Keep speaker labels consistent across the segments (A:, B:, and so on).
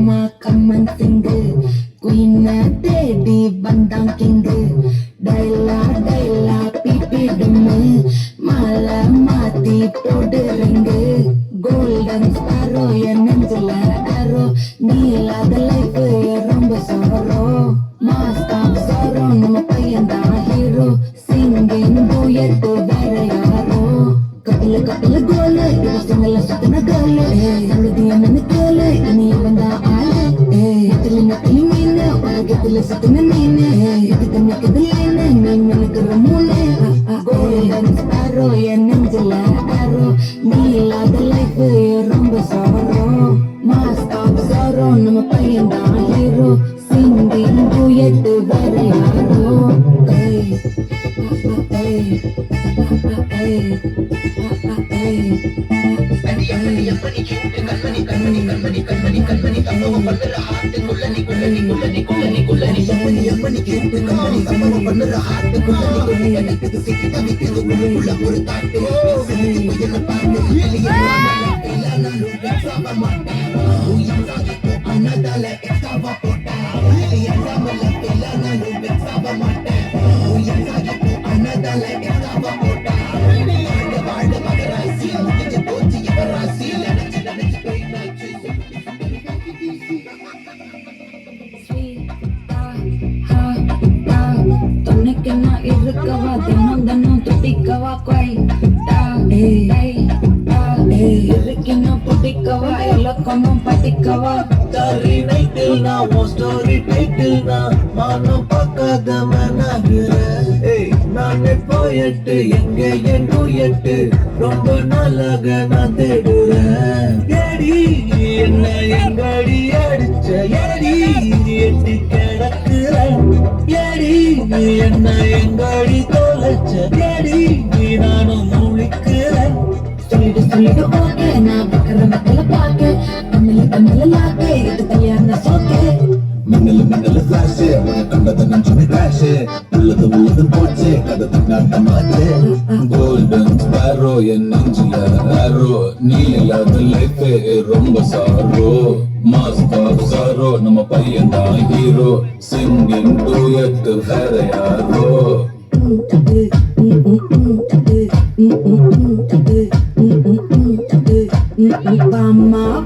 A: பாமா கம்மன் சிங்கு குயின தேடி வந்தான் கிங்கு டைலா டைலா பிபிடுன்னு மாலை மாத்தி போடுறீங்க கோல்டன் ஸ்பாரோ என் நெஞ்சில ஆரோ நீ இல்லாத லைஃப் ரொம்ப சோரோ மாஸ்க் ஆஃப் சோரோ நம்ம பையன் தான் ஹீரோ சிங்கிங் டூயட் வேற யாரோ கப்பல கோலு இது சிங்கல சுத்தின கோலு நல்லது என்னன்னு கேளு இனி வந்தா ஆளு நெத்திலி மீனு உலகத்துல சுத்தின மீனு இதுக்கு நிக்குது லைனு நீ நினைக்கிற மூளை கோல்டன் ஸ்பாரோ என் நெஞ்சில ஆரோ நீ இல்லாத லைஃப் ரொம்ப சோரோ மாஸ்க் ஆஃப் சோரோ நம்ம பையன் தான் ஹீரோ சிங்கிங் டூயட் வேற யாரோ இருக்கவா தினம் துடிக்கவா இருக்கணும் பிடிக்கவா இலக்கணம் படிக்கவா
B: ஸ்டாரி நைட்டில் நான் உன் ஸ்டோரி டைட்டில் நான் மானம் பார்க்காதவனாகிற நானே போயிட்டு எங்க என் டூயட்டு ரொம்ப நாளாக நான் தேடுறேன் ஏடி என்ன எங்கடி அடிச்ச ஏடி எட்டி கிடக்குறேன் ஏடி என்ன எங்கடி தொலைச்ச ஏடி நானும் முழிக்கிறேன்
A: சொல்லிட்டு ஓகே நான் பக்கற மக்கள பாக்க கண்ணில லாக்கே இது கல்யாண சோக்கே
B: மின்னல ஃபிளாஷ் கண்டத நஞ்சு கிராஷ் உள்ளது போச்சு கதை தன்னாட்டமாச்சு கோல்டன் ஸ்பாரோ என் நெஞ்சில ஆரோ நீ இல்லாத லைஃப் ரொம்ப சாரோ மாஸ்க் ஆஃப் சாரோ நம்ம பையன் தான் ஹீரோ சிங்கிங் டூயட் வேற யாரோ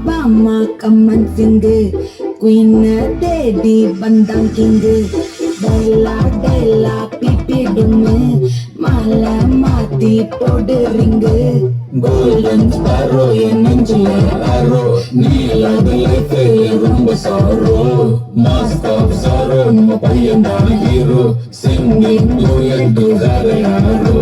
A: பாமா கம்மன் சிங்கு குயின தேடி வந்தான் கிங்கு டைலா பிபிடுன்னு மாலை மாத்தி போடுறீங்க
B: கோல்டன் ஸ்பாரோ என் நெஞ்சில ஆரோ நீ இல்லாத லைஃப் ரொம்ப சாரோ மாஸ்க் ஆஃப் சாரோ நம்ம பையன் தான் ஹீரோ சிங்கிங் டூயட் வேற யாரோ